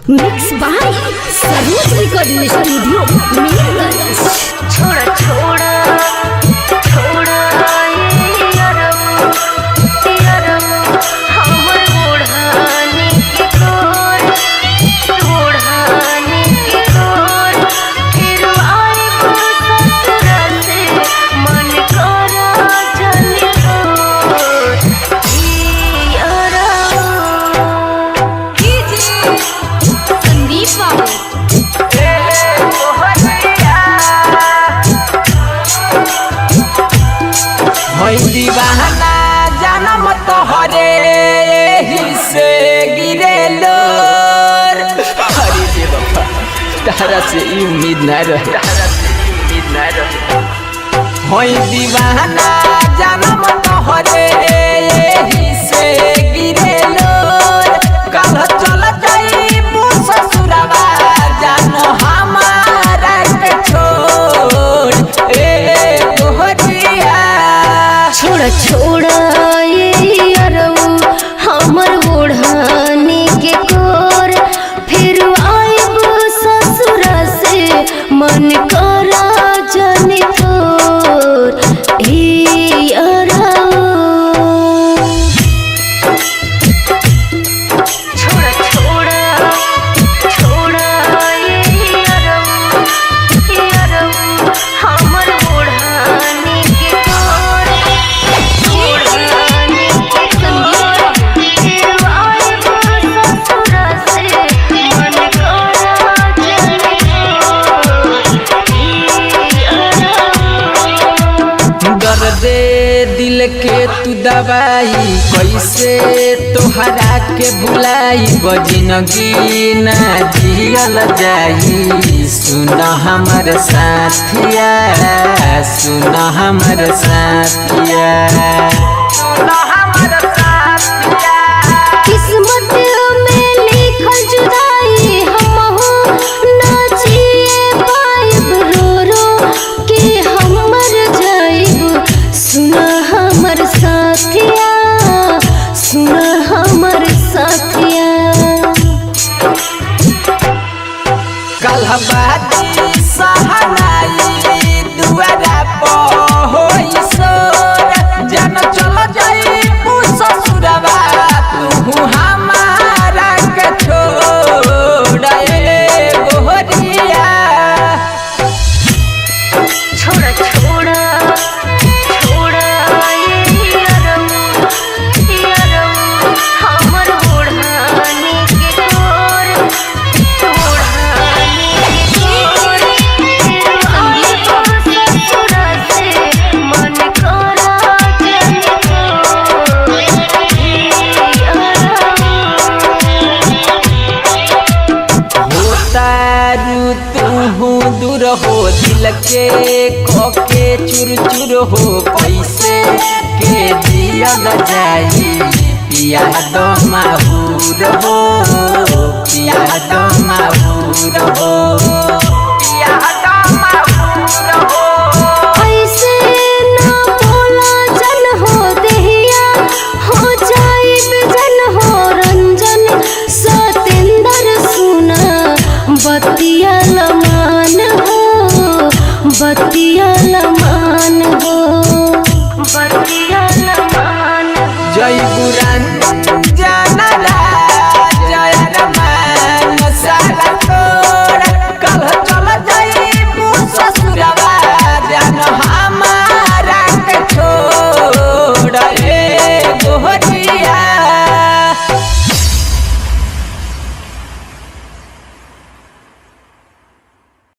Mix by Saroj recording studio Mirganj. छोड़ा छोड़ा छोड़ा ये यारम हमर ओढ़ाने के तोर ओढ़ाने के तोर फिर आए ससुरा से मन करा चले संदीप बाबू दीवाना जन्म तोहरे से गिरेलो। अरे रे बाबा, तारा से उम्मीद न रहे। होई दीवाना जन्म तोहरे से गिरेलो। कल चल जाई ससुरवा जानो हमारा के छोड़ ए तोहरिया। छोड़ा छोड़ा ये यारऊ हमर ओढ़ाने के कोर फिर आएब ससुरा से मन करा जाने तोर ए यारऊ। छोड़ा छोड़ा छोड़ा ये यारऊ हमर ओढ़ाने के कोर ओढ़ाने के कोर फिर आएब ससुरा से मन करा जाने तोर ए यारऊ। दर्दे दिल के तू दवाई कैसे तोहरा के भुलाई जिंदगी ना जियल जाई। सुन हमर साथिया सुन हमर साथिया सुन हमर साथिया। किस्मत में लिखल जुदाई हमहु ना जिए पाइब रो रो के हम मर जाइब। सुना हमर साथिया सुना हमर साथिया। कलहबादी सहनाई दुआरा पर होई सोर। जन चल जाई ससुरवा तू हमारा के छोड़ ए गोहरिया। छोड़ा छोड़ा छोड़ा ये यारऊ हमर ओढ़ाने के तोर ओढ़ाने के तोर फिर आएब ससुरा से मन करा जाने तोर ए यारऊ। होता रू तू दूर हो दिल के खोके चुर चुर हो कैसे के दियल जाई। पिया दो माहूर हो पिया दो माहूर हो पिया दो माहूर हो। ऐसे ना बोला जन हो देहिया हो जाइब जन हो रंजन सतेंदर सुना बतिया